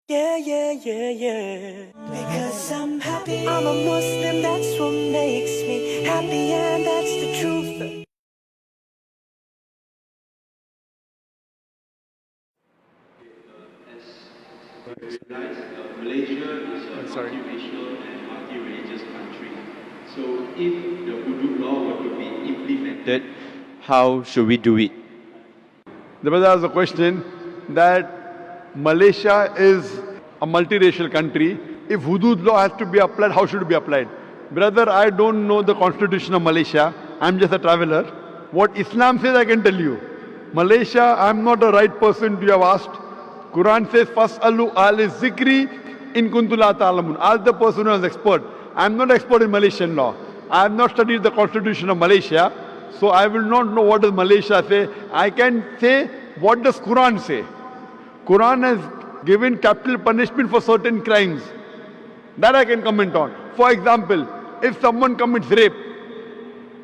Yeah, yeah, yeah, yeah. Because I'm happy. I'm a Muslim, that's what makes me happy, and that's the truth. Realize Malaysia is a multiracial and multi-religious country. So if the Hudud law were to be implemented, how should we do it? The brother asked a question that Malaysia is a multiracial country. If hudud law has to be applied, how should it be applied? Brother, I don't know the constitution of Malaysia. I'm just a traveler. What Islam says, I can tell you. Malaysia, I'm not the right person to have asked. Quran says, Fas'alu ahli zikri in kuntum la ta'lamun. Ask the person who is expert. I'm not expert in Malaysian law. I have not studied the constitution of Malaysia. So I will not know what does Malaysia say. I can say what does Quran say. Quran has given capital punishment for certain crimes. That I can comment on. For example, if someone commits rape,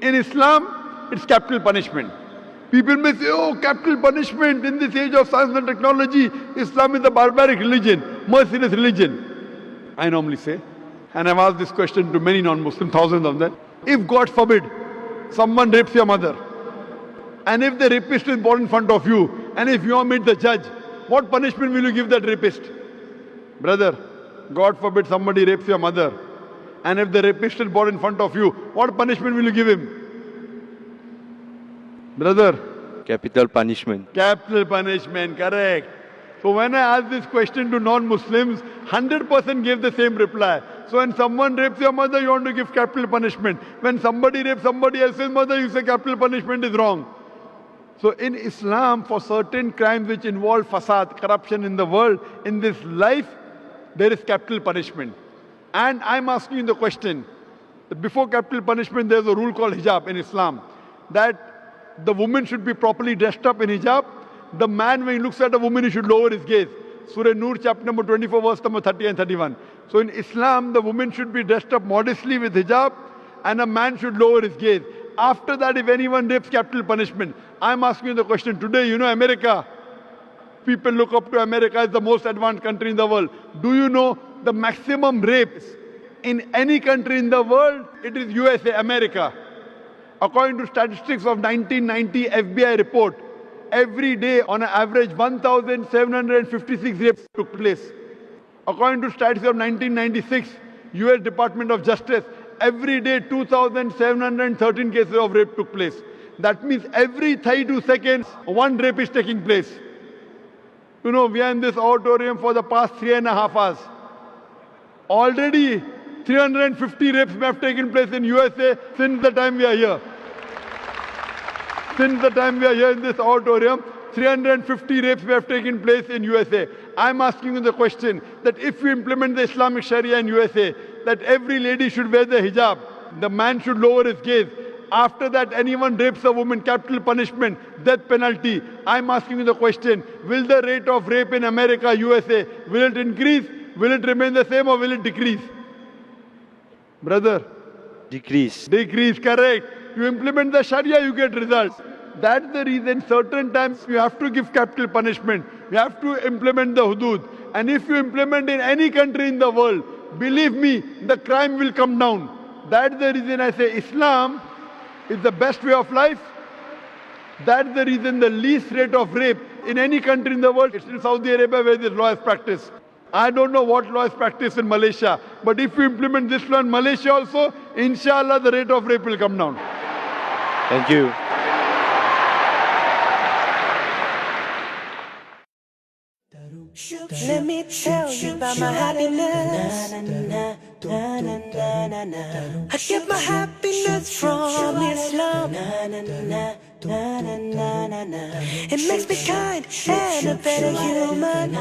in Islam, it's capital punishment. People may say, oh, capital punishment in this age of science and technology, Islam is a barbaric religion, merciless religion. I normally say, and I've asked this question to many non-Muslims, thousands of them. If God forbid, someone rapes your mother, and if the rapist is brought in front of you, and if you are made the judge, what punishment will you give that rapist? Brother, God forbid somebody rapes your mother, and if the rapist is brought in front of you, what punishment will you give him? Brother? Capital punishment. Capital punishment, correct. So when I asked this question to non-Muslims, 100% gave the same reply. So when someone rapes your mother, you want to give capital punishment. When somebody rapes somebody else's mother, you say capital punishment is wrong. So in Islam, for certain crimes which involve fasad, corruption in the world, in this life, there is capital punishment. And I'm asking you the question, that before capital punishment, there's a rule called hijab in Islam, that the woman should be properly dressed up in hijab. The man, when he looks at a woman, he should lower his gaze. Surah Nur, chapter number 24, verse number 30 and 31. So in Islam, the woman should be dressed up modestly with hijab, and a man should lower his gaze. After that, if anyone rapes, capital punishment. I'm asking you the question today, you know America. People look up to America as the most advanced country in the world. Do you know the maximum rapes in any country in the world? It is USA, America. According to statistics of 1990 FBI report, every day on an average 1,756 rapes took place. According to statistics of 1996, US Department of Justice, every day 2,713 cases of rape took place. That means every 32 seconds, one rape is taking place. You know, we are in this auditorium for the past 3.5 hours. Already 350 rapes may have taken place in USA since the time we are here. Since the time we are here in this auditorium, 350 rapes may have taken place in USA. I'm asking you the question that if you implement the Islamic Sharia in USA, that every lady should wear the hijab, the man should lower his gaze. After that, anyone rapes a woman, capital punishment, death penalty. I'm asking you the question, will the rate of rape in America, USA, will it increase? Will it remain the same or will it decrease? Brother? Decrease. Decrease, correct. You implement the Sharia, you get results. That's the reason certain times you have to give capital punishment. You have to implement the hudud. And if you implement in any country in the world, believe me, the crime will come down. That's the reason I say Islam is the best way of life. That's the reason the least rate of rape in any country in the world is in Saudi Arabia where this law is practiced. I don't know what law is practiced in Malaysia, but if you implement this law in Malaysia also, inshallah the rate of rape will come down. Thank you. Let me tell you about my happiness. I get my happiness from Islam. It makes me kind and a better human.